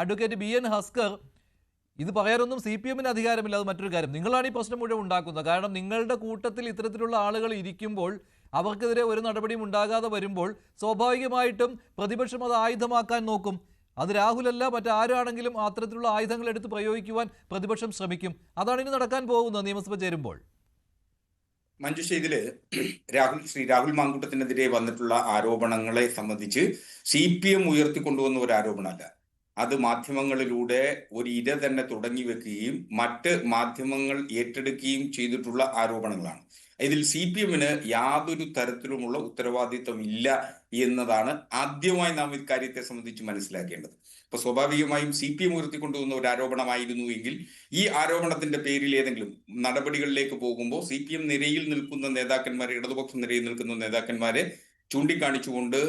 Advocate BN Haskar, ഇത് പറയാനൊന്നും CPM-ന് അധികാരമില്ല. അത് മറ്റൊരു കാര്യം. നിങ്ങളാണ് ഈ പ്രശ്നം മുഴുവൻ ഉണ്ടാക്കുന്നത്. കാരണം നിങ്ങളുടെ കൂട്ടത്തിൽ ഇത്തരത്തിലുള്ള ആളുകൾ ഇരിക്കുമ്പോൾ അവർക്കെതിരെ ഒരു നടപടിയും ഉണ്ടാകാതെ വരുമ്പോൾ സ്വാഭാവികമായിട്ടും പ്രതിപക്ഷം അത് ആയുധമാക്കാൻ നോക്കും. അത് രാഹുലല്ല, മറ്റാരാണെങ്കിലും അത്തരത്തിലുള്ള ആയുധങ്ങൾ എടുത്ത് പ്രയോഗിക്കുവാൻ പ്രതിപക്ഷം ശ്രമിക്കും. അതാണ് ഇനി നടക്കാൻ പോകുന്നത് നിയമസഭ ചേരുമ്പോൾ. മഞ്ജുഷ, ഇതില് രാഹുൽ മാങ്കൂട്ടത്തിനെതിരെ വന്നിട്ടുള്ള ആരോപണങ്ങളെ സംബന്ധിച്ച് CPM ഉയർത്തിക്കൊണ്ടുവന്ന ഒരു ആരോപണമല്ല. അത് മാധ്യമങ്ങളിലൂടെ ഒരു ഇര തന്നെ തുടങ്ങി വെക്കുകയും മറ്റ് മാധ്യമങ്ങൾ ഏറ്റെടുക്കുകയും ചെയ്തിട്ടുള്ള ആരോപണങ്ങളാണ്. ഇതിൽ CPM-ന് യാതൊരു തരത്തിലുമുള്ള ഉത്തരവാദിത്വം ഇല്ല എന്നതാണ് ആദ്യമായി നാം ഇക്കാര്യത്തെ സംബന്ധിച്ച് മനസ്സിലാക്കേണ്ടത്. അപ്പൊ സ്വാഭാവികമായും CPM ഉയർത്തിക്കൊണ്ടുവന്ന ഒരു ആരോപണമായിരുന്നു എങ്കിൽ ഈ ആരോപണത്തിന്റെ പേരിൽ ഏതെങ്കിലും നടപടികളിലേക്ക് പോകുമ്പോൾ CPM നിരയിൽ നിൽക്കുന്ന നേതാക്കന്മാരെ, ഇടതുപക്ഷ നിരയിൽ നിൽക്കുന്ന നേതാക്കന്മാരെ ചൂണ്ടിക്കാണിച്ചുകൊണ്ട്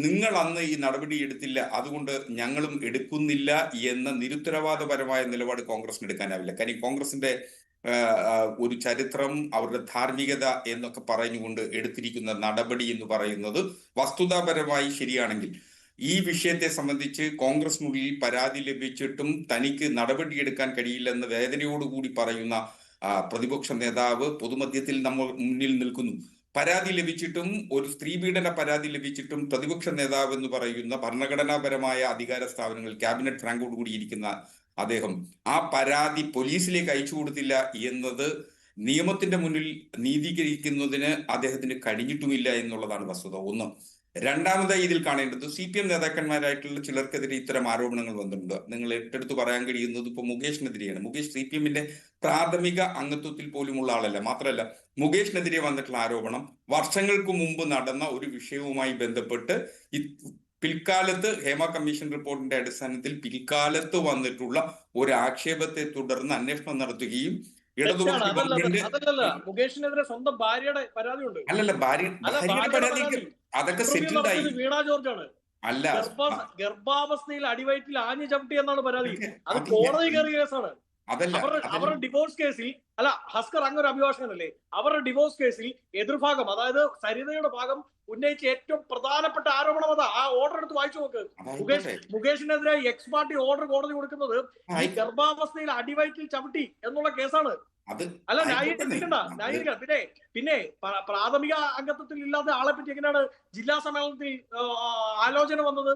നിങ്ങൾ അന്ന് ഈ നടപടി എടുത്തില്ല, അതുകൊണ്ട് ഞങ്ങളും എടുക്കുന്നില്ല എന്ന നിരുത്തരവാദപരമായ നിലപാട് കോൺഗ്രസിന് എടുക്കാനാവില്ല. കാര്യം കോൺഗ്രസിന്റെ ഒരു ചരിത്രം, അവരുടെ ധാർമ്മികത എന്നൊക്കെ പറഞ്ഞുകൊണ്ട് എടുത്തിരിക്കുന്ന നടപടി എന്ന് പറയുന്നത് വസ്തുതാപരമായി ശരിയാണെങ്കിൽ ഈ വിഷയത്തെ സംബന്ധിച്ച് കോൺഗ്രസിനുള്ളിൽ പരാതി ലഭിച്ചിട്ടും തനിക്ക് നടപടിയെടുക്കാൻ കഴിയില്ലെന്ന് വേദനയോടുകൂടി പറയുന്ന പ്രതിപക്ഷ നേതാവ് പൊതുമധ്യത്തിൽ നമ്മൾ മുന്നിൽ നിൽക്കുന്നു. പരാതി ലഭിച്ചിട്ടും, ഒരു സ്ത്രീപീഡന പരാതി ലഭിച്ചിട്ടും പ്രതിപക്ഷ നേതാവ് എന്ന് പറയുന്ന ഭരണഘടനാപരമായ അധികാര സ്ഥാപനങ്ങൾ ക്യാബിനറ്റ് റാങ്കോടുകൂടി ഇരിക്കുന്ന അദ്ദേഹം ആ പരാതി പോലീസിലേക്ക് അയച്ചു കൊടുത്തില്ല എന്നത് നിയമത്തിന്റെ മുന്നിൽ നീതീകരിക്കുന്നതിന് അദ്ദേഹത്തിന് കഴിഞ്ഞിട്ടുമില്ല എന്നുള്ളതാണ് വസ്തുത. ഒന്ന്. രണ്ടാമതായി ഇതിൽ കാണേണ്ടത് CPM നേതാക്കന്മാരായിട്ടുള്ള ചിലർക്കെതിരെ ഇത്തരം ആരോപണങ്ങൾ വന്നിട്ടുണ്ട്. നിങ്ങൾ ഏറ്റെടുത്ത് പറയാൻ കഴിയുന്നത് ഇപ്പൊ മുകേഷിനെതിരെയാണ്. മുകേഷ് CPM-ന്റെ പ്രാഥമിക അംഗത്വത്തിൽ പോലുമുള്ള ആളല്ല. മാത്രമല്ല, മുകേഷിനെതിരെ വന്നിട്ടുള്ള ആരോപണം വർഷങ്ങൾക്ക് മുമ്പ് നടന്ന ഒരു വിഷയവുമായി ബന്ധപ്പെട്ട് പിൽക്കാലത്ത് ഹേമ കമ്മീഷൻ റിപ്പോർട്ടിന്റെ അടിസ്ഥാനത്തിൽ പിൽക്കാലത്ത് വന്നിട്ടുള്ള ഒരു ആക്ഷേപത്തെ തുടർന്ന് അന്വേഷണം നടത്തുകയും മുകേഷിനെതിരെ സ്വന്തം ഭാര്യയുടെ പരാതിയുണ്ട്. അല്ലല്ല, ഭാര്യയുടെ പരാതി അതൊക്കെ സെറ്റിൽഡ് ആയി. വീണ ജോർജാണ്. അല്ല, ഗർഭാവസ്ഥയിൽ അടിവയറ്റിൽ ആഞ്ഞു ചവിട്ടി എന്നാണ് പരാതി. അത് കോടതി കയറിയ കേസാണ്. അവരുടെ ഡിവോഴ്സ് കേസിൽ, അല്ല ഹസ്കർ അങ്ങൊരു അഭിഭാഷകനല്ലേ, അവരുടെ ഡിവോഴ്സ് കേസിൽ എതിർഭാഗം, അതായത് സരിതയുടെ ഭാഗം ഉന്നയിച്ച ഏറ്റവും പ്രധാനപ്പെട്ട ആരോപണം അതാ. ആ ഓർഡർ എടുത്ത് വായിച്ചു നോക്ക്. മുകേഷിനെതിരെ എക്സ് പാർട്ടി ഓർഡർ കോടതി കൊടുക്കുന്നത് ഈ ഗർഭാവസ്ഥയിൽ അടിവയറ്റിൽ ചവിട്ടി എന്നുള്ള കേസാണ്. അല്ല, ന്യായീകരിക്കണം. പിന്നെ പ്രാഥമിക അംഗത്വത്തിൽ ഇല്ലാത്ത ആളെ പറ്റി എങ്ങനെയാണ് ജില്ലാ സമ്മേളനത്തിൽ ആലോചന വന്നത്?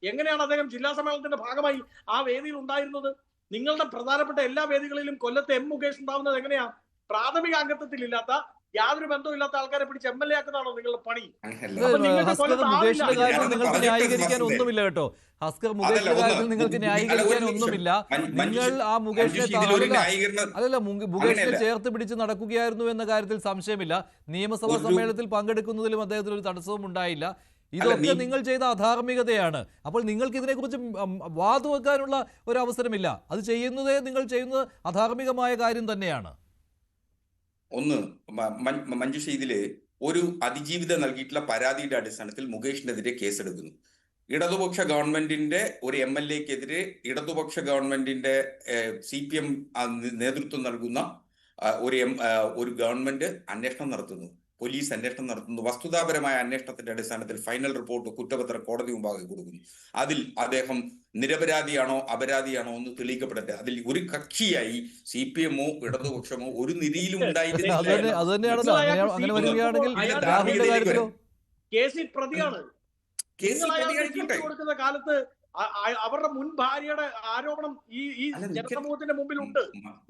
എങ്ങനെയാണ് അദ്ദേഹം ജില്ലാ സമ്മേളനത്തിന്റെ ഭാഗമായി ആ വേദിയിൽ ഉണ്ടായിരുന്നത്? നിങ്ങളുടെ പ്രധാനപ്പെട്ട എല്ലാ വേദികളിലും കൊല്ലത്തെ മുകേഷ് ഉണ്ടാവുന്നത് എങ്ങനെയാ? പ്രാഥമിക അംഗത്വത്തിൽ ഇല്ലാത്ത, യാതൊരു ബന്ധവും ഇല്ലാത്ത ആൾക്കാരെ പിടിച്ച് MLA ആക്കുന്നതാണോ നിങ്ങളുടെ പണി? മുകേഷിന്റെ കാര്യത്തിൽ നിങ്ങൾക്ക് ന്യായീകരിക്കാൻ ഒന്നുമില്ല കേട്ടോ. ഹസ്കർ മുകേഷിന്റെ കാര്യത്തിൽ നിങ്ങൾക്ക് ന്യായീകരിക്കാൻ ഒന്നുമില്ല. നിങ്ങൾ ആ മുകേഷിനെ ചേർത്ത് പിടിച്ച് നടക്കുകയായിരുന്നു എന്ന കാര്യത്തിൽ സംശയമില്ല. നിയമസഭാ സമ്മേളനത്തിൽ പങ്കെടുക്കുന്നതിലും അദ്ദേഹത്തിന് ഒരു തടസ്സവും ഉണ്ടായില്ല. ഇതൊക്കെ നിങ്ങൾ ചെയ്ത അധാർമികതയാണ്. അപ്പോൾ നിങ്ങൾക്ക് ഇതിനെക്കുറിച്ച് വാതുവെക്കാനുള്ള ഒരു അവസരമില്ല. അത് ചെയ്യുന്നതേ നിങ്ങൾ ചെയ്യുന്നത് അധാർമികമായ കാര്യം തന്നെയാണ്. ഒന്ന്, മഞ്ജുഷ, ഇതില് ഒരു അതിജീവിത നൽകിയിട്ടുള്ള പരാതിയുടെ അടിസ്ഥാനത്തിൽ മുകേഷിനെതിരെ കേസെടുക്കുന്നു. ഇടതുപക്ഷ ഗവൺമെന്റിന്റെ ഒരു MLA-ക്കെതിരെ ഇടതുപക്ഷ ഗവൺമെന്റിന്റെ CPM നേതൃത്വം നൽകുന്ന ഒരു ഗവൺമെന്റ് അന്വേഷണം നടത്തുന്നു, പോലീസ് അന്വേഷണം നടത്തുന്നു. വസ്തുതാപരമായ അന്വേഷണത്തിന്റെ അടിസ്ഥാനത്തിൽ ഫൈനൽ റിപ്പോർട്ട് കുറ്റപത്രം കോടതി മുമ്പാകെ കൊടുക്കുന്നു. അതിൽ അദ്ദേഹം നിരപരാധിയാണോ അപരാധിയാണോ എന്ന് തെളിയിക്കപ്പെടട്ടെ. അതിൽ ഒരു കക്ഷിയായി CPM-ഓ ഇടതുപക്ഷമോ ഒരു നിരയിലും ഉണ്ടായിരുന്നില്ല. കൊടുക്കുന്ന കാലത്ത് അവരുടെ മുൻ ഭാര്യയുടെ ആരോപണം ഈ ജനസമൂഹത്തിന്റെ മുമ്പിലുണ്ട്.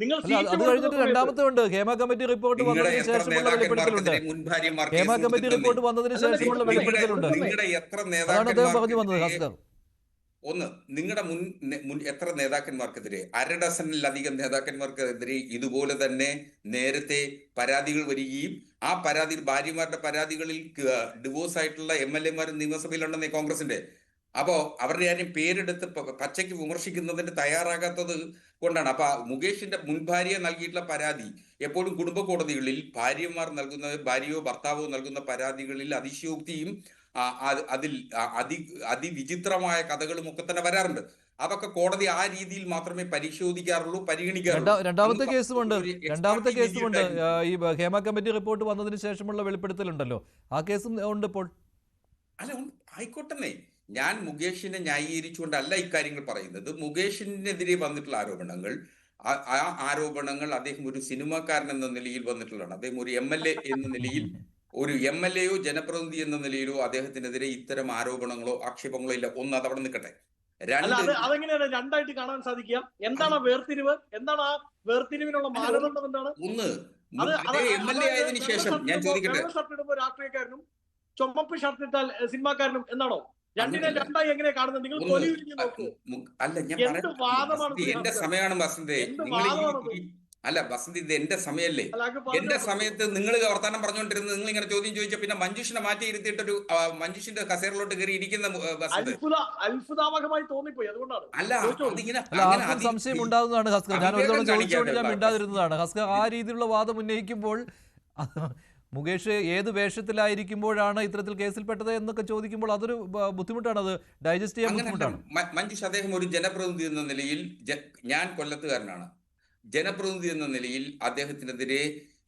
നിങ്ങൾ അത് കഴിഞ്ഞിട്ട് രണ്ടാമത്തെ ഉണ്ട്. ഹേമ കമ്മിറ്റി റിപ്പോർട്ട് വന്നതിന് ശേഷമുള്ള വെളിപ്പെടുത്തലുണ്ട്. ഹേമ കമ്മിറ്റി റിപ്പോർട്ട് വന്നതിന് ശേഷമുള്ള വെളിപ്പെടുത്തലുണ്ട്. അതാണ് അദ്ദേഹം പറഞ്ഞു വന്നത്. ഹസ്കർ, ഒന്ന്, നിങ്ങളുടെ മുൻ എത്ര നേതാക്കന്മാർക്കെതിരെ, 1/2 ഡസനിലധികം നേതാക്കന്മാർക്കെതിരെ ഇതുപോലെ തന്നെ നേരത്തെ പരാതികൾ വരികയും ആ ഭാര്യമാരുടെ പരാതികളിൽ ഡിവോഴ്സ് ആയിട്ടുള്ള MLA-മാരും നിയമസഭയിലുണ്ടെന്നേ കോൺഗ്രസിന്റെ. അപ്പോ അവരുടെ ആരും പേരെടുത്ത് പച്ചയ്ക്ക് വിമർശിക്കുന്നതിന് തയ്യാറാകാത്തത് കൊണ്ടാണ്. അപ്പൊ മുകേഷിന്റെ മുൻ ഭാര്യയെ നൽകിയിട്ടുള്ള പരാതി എപ്പോഴും കുടുംബ കോടതികളിൽ ഭാര്യമാർ നൽകുന്ന, ഭാര്യയോ ഭർത്താവോ നൽകുന്ന പരാതികളിൽ അതിശയോക്തിയും അതിൽ അതിവിചിത്രമായ കഥകളും ഒക്കെ തന്നെ വരാറുണ്ട്. അതൊക്കെ കോടതി ആ രീതിയിൽ മാത്രമേ പരിശോധിക്കാറുള്ളൂ, പരിഗണിക്കാറുള്ളൂ. രണ്ടാമത്തെ കേസുമുണ്ട്. ഈ ഹേമ കമ്മിറ്റി റിപ്പോർട്ട് വന്നതിന് ശേഷമുള്ള വെളിപ്പെടുത്തലുണ്ടല്ലോ, ആ കേസും ഉണ്ട് ഇപ്പോൾ. അല്ല, ആയിക്കോട്ടെ. ഞാൻ മുകേഷിനെ ന്യായീകരിച്ചുകൊണ്ടല്ല ഇക്കാര്യങ്ങൾ പറയുന്നത്. മുകേഷിനെതിരെ വന്നിട്ടുള്ള ആരോപണങ്ങൾ, ആ ആരോപണങ്ങൾ അദ്ദേഹം ഒരു സിനിമാക്കാരൻ എന്ന നിലയിൽ വന്നിട്ടുള്ളതാണ്. അദ്ദേഹം ഒരു MLA എന്ന നിലയിൽ, ഒരു MLAയോ ജനപ്രതിനിധി എന്ന നിലയിലോ അദ്ദേഹത്തിനെതിരെ ഇത്തരം ആരോപണങ്ങളോ ആക്ഷേപങ്ങളോ ഇല്ല. ഒന്ന്, അതവിടെ നിൽക്കട്ടെ. അതെങ്ങനെയാണ് രണ്ടായിട്ട് കാണാൻ സാധിക്കുക? എന്താണ് ആ വേർതിരിവ്? എന്താണ് ആ വേർതിരിവിനുള്ള മാനദണ്ഡം? എന്താണ് ഒന്ന്, MLA ആയതിനു ശേഷം ഞാൻ ചോദിക്കട്ടെ, ഷർട്ട് ഇടുമ്പോൾ രാഷ്ട്രീയക്കാരനും ചുമപ്പ് ഷർട്ട് ഇട്ടാൽ സിനിമാക്കാരനും എന്നാണോ? രണ്ടിനെ രണ്ടായി എങ്ങനെ കാണുന്നത്? നിങ്ങൾ അല്ല, ഞാൻ എന്റെ സമയമാണ് വസന്ത്. അല്ല വസന്ത്, ഇത് എന്റെ സമയല്ലേ? എന്റെ സമയത്ത് നിങ്ങൾ വർത്താനം പറഞ്ഞുകൊണ്ടിരുന്നത്, നിങ്ങൾ ഇങ്ങനെ ചോദ്യം ചോദിച്ച പിന്നെ മഞ്ജുഷിനെ മാറ്റി ഇരുത്തിയിട്ടൊരു മഞ്ജുഷിന്റെ കസേരയിലോട്ട് കയറി ഇരിക്കുന്ന അത്ഭുതാവഹമായി തോന്നിപ്പോയി. അതുകൊണ്ടാണ്. അല്ല, സംശയം ഉണ്ടാകുന്നതാണ് ഹസ്കർ. ഞാൻ ഒരു തവണ ചോദിച്ചുകൊണ്ട് ഞാൻ മിണ്ടാതിരുന്നതാണ്. ഹസ്കർ ആ രീതിയിലുള്ള വാദം ഉന്നയിക്കുമ്പോൾ മുകേഷ് ഏത് വേഷത്തിലായിരിക്കുമ്പോഴാണ് ഇത്തരത്തിൽ കേസിൽപ്പെട്ടത് എന്നൊക്കെ ചോദിക്കുമ്പോൾ അതൊരു ബുദ്ധിമുട്ടാണ്, അത് ഡൈജസ്റ്റ് ചെയ്യാൻ ബുദ്ധിമുട്ടാണ്. മഞ്ജുഷ്, അദ്ദേഹം ഒരു ജനപ്രതിനിധി എന്ന നിലയിൽ, ഞാൻ കൊല്ലത്തുകാരനാണ്, ജനപ്രതിനിധി എന്ന നിലയിൽ അദ്ദേഹത്തിനെതിരെ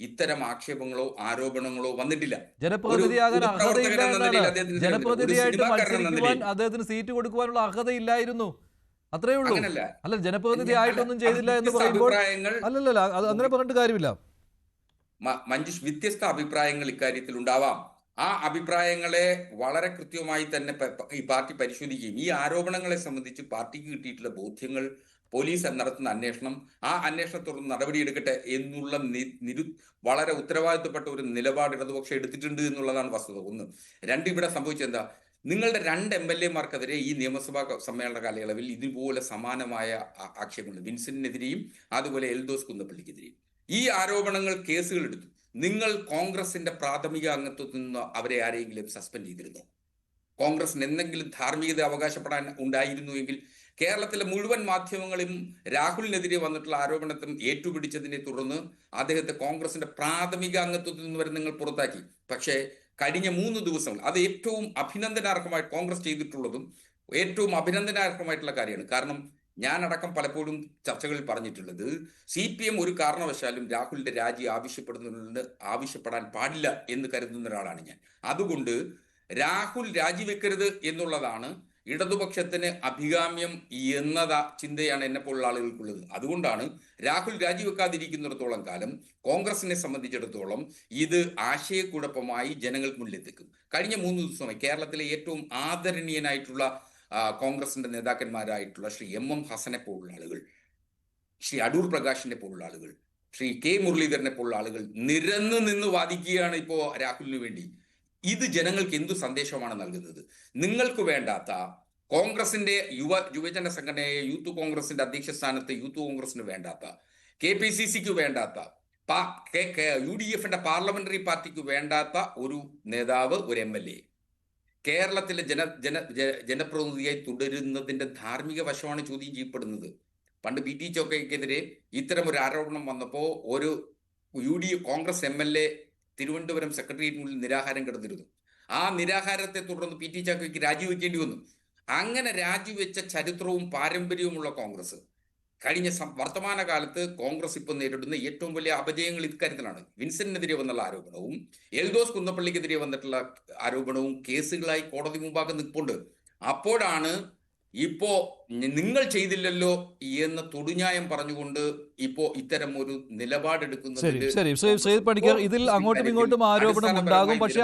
ഇത്തരം ആക്ഷേപങ്ങളോ ആരോപണങ്ങളോ വന്നിട്ടില്ല. ജനപ്രതിനിധിയാകാൻ അർഹതയില്ല എന്നാണ്. ജനപ്രതിനിധിയായിട്ട് മത്സരിക്കുവാൻ അദ്ദേഹത്തിന് സീറ്റ് കൊടുക്കുവാനുള്ള അർഹതയില്ലായിരുന്നു, അത്രേ ഉള്ളൂ. അല്ല, ജനപ്രതിനിധി ആയിട്ടൊന്നും ചെയ്തില്ല എന്ന് പറയുമ്പോൾ അല്ലല്ല, അങ്ങനെ പറഞ്ഞിട്ട് കാര്യമില്ല. മഞ്ജുഷ്, വ്യത്യസ്ത അഭിപ്രായങ്ങൾ ഇക്കാര്യത്തിൽ ഉണ്ടാവാം. ആ അഭിപ്രായങ്ങളെ വളരെ കൃത്യമായി തന്നെ ഈ പാർട്ടി പരിശോധിക്കുകയും ഈ ആരോപണങ്ങളെ സംബന്ധിച്ച് പാർട്ടിക്ക് കിട്ടിയിട്ടുള്ള ബോധ്യങ്ങൾ, പോലീസ് നടത്തുന്ന അന്വേഷണം, ആ അന്വേഷണത്തോട് നടപടിയെടുക്കട്ടെ എന്നുള്ള വളരെ ഉത്തരവാദിത്തപ്പെട്ട ഒരു നിലപാട് ഇടതുപക്ഷം എടുത്തിട്ടുണ്ട് എന്നുള്ളതാണ് വസ്തുത. ഒന്ന്. രണ്ട്, ഇവിടെ സംഭവിച്ചെന്താ, നിങ്ങളുടെ 2 MLA-മാർക്കെതിരെ ഈ നിയമസഭാ സമ്മേളന കാലയളവിൽ ഇതുപോലെ സമാനമായ ആക്ഷേപങ്ങൾ, വിൻസെന്റിനെതിരെയും അതുപോലെ എൽദോസ് കുന്നപ്പള്ളിക്കെതിരെയും ഈ ആരോപണങ്ങൾ, കേസുകൾ എടുത്തു. നിങ്ങൾ കോൺഗ്രസിന്റെ പ്രാഥമിക അംഗത്വത്തിൽ നിന്ന് അവരെ ആരെങ്കിലും സസ്പെൻഡ് ചെയ്തിരുന്നോ? കോൺഗ്രസിന് എന്തെങ്കിലും ധാർമ്മികത അവകാശപ്പെടാൻ ഉണ്ടായിരുന്നുവെങ്കിൽ കേരളത്തിലെ മുഴുവൻ മാധ്യമങ്ങളും രാഹുലിനെതിരെ വന്നിട്ടുള്ള ആരോപണത്തിൽ ഏറ്റുപിടിച്ചതിനെ തുടർന്ന് അദ്ദേഹത്തെ കോൺഗ്രസിന്റെ പ്രാഥമിക അംഗത്വത്തിൽ നിന്ന് വരെ നിങ്ങൾ പുറത്താക്കി. പക്ഷേ കഴിഞ്ഞ 3 ദിവസങ്ങൾ അത് ഏറ്റവും അഭിനന്ദനാർഹമായി കോൺഗ്രസ് ചെയ്തിട്ടുള്ളതും ഏറ്റവും അഭിനന്ദനാർഹമായിട്ടുള്ള കാര്യമാണ്. കാരണം ഞാനടക്കം പലപ്പോഴും ചർച്ചകളിൽ പറഞ്ഞിട്ടുള്ളത്, CPM ഒരു കാരണവശാലും രാഹുലിന്റെ രാജി ആവശ്യപ്പെടാൻ പാടില്ല എന്ന് കരുതുന്ന ഒരാളാണ് ഞാൻ. അതുകൊണ്ട് രാഹുൽ രാജിവെക്കരുത് എന്നുള്ളതാണ് ഇടതുപക്ഷത്തിന് അഭികാമ്യം എന്ന ചിന്തയാണ് എന്നെപ്പോലുള്ള ആളുകൾക്കുള്ളത്. അതുകൊണ്ടാണ് രാഹുൽ രാജിവെക്കാതിരിക്കുന്നിടത്തോളം കാലം കോൺഗ്രസിനെ സംബന്ധിച്ചിടത്തോളം ഇത് ആശയക്കുഴപ്പമായി ജനങ്ങൾക്ക് മുന്നിലെത്തിക്കും. കഴിഞ്ഞ 3 ദിവസമായി കേരളത്തിലെ ഏറ്റവും ആദരണീയനായിട്ടുള്ള കോൺഗ്രസിന്റെ നേതാക്കന്മാരായിട്ടുള്ള ശ്രീ MM ഹസനെ പോലുള്ള ആളുകൾ, ശ്രീ അടൂർ പ്രകാശിനെ പോലുള്ള ആളുകൾ, ശ്രീ K മുരളീധരനെ പോലുള്ള ആളുകൾ നിരന്നു നിന്ന് വാദിക്കുകയാണ് ഇപ്പോൾ രാഹുലിന് വേണ്ടി. ഇത് ജനങ്ങൾക്ക് എന്തു സന്ദേശമാണ് നൽകുന്നത്? നിങ്ങൾക്ക് വേണ്ടാത്ത കോൺഗ്രസിന്റെ യുവജന സംഘടനയായ യൂത്ത് കോൺഗ്രസിന്റെ അധ്യക്ഷ സ്ഥാനത്ത് യൂത്ത് കോൺഗ്രസിന് വേണ്ടാത്ത, KPCCക്ക് വേണ്ടാത്ത, UDF-ന്റെ പാർലമെന്ററി പാർട്ടിക്ക് വേണ്ടാത്ത ഒരു നേതാവ്, ഒരു MLA കേരളത്തിലെ ജനപ്രതിനിധിയായി തുടരുന്നതിന്റെ ധാർമ്മിക വശമാണ് ചോദ്യം ചെയ്യപ്പെടുന്നത്. പണ്ട് PT ചോക്കയ്ക്കെതിരെ ഇത്തരം ഒരു ആരോപണം വന്നപ്പോൾ ഒരു കോൺഗ്രസ് MLA തിരുവനന്തപുരം സെക്രട്ടേറിയറ്റ് മുന്നിൽ നിരാഹാരം കിടന്നിരുന്നു. ആ നിരാഹാരത്തെ തുടർന്ന് PT ചാക്കോയ്ക്ക് രാജിവെക്കേണ്ടി വന്നു. അങ്ങനെ രാജിവെച്ച ചരിത്രവും പാരമ്പര്യവുമുള്ള കോൺഗ്രസ് കഴിഞ്ഞ വർത്തമാനകാലത്ത് കോൺഗ്രസ് ഇപ്പോൾ നേരിടുന്ന ഏറ്റവും വലിയ അപജയങ്ങൾ ഇക്കാര്യത്തിലാണ്. വിൻസെന്റിനെതിരെ വന്നുള്ള ആരോപണവും എൽദോസ് കുന്നപ്പള്ളിക്കെതിരെ വന്നിട്ടുള്ള ആരോപണവും കേസുകളായി കോടതി മുമ്പാകെ നിൽപ്പുണ്ട്. അപ്പോഴാണ് ഇപ്പോ നിങ്ങൾ ചെയ്തില്ലല്ലോ എന്ന തൊടുന്യായം പറഞ്ഞുകൊണ്ട് ഇപ്പോ ഇത്തരം ഒരു നിലപാടെടുക്കുന്നത്. ഇതിൽ അങ്ങോട്ടും ഇങ്ങോട്ടും ആരോപണം ഉണ്ടാകും, പക്ഷേ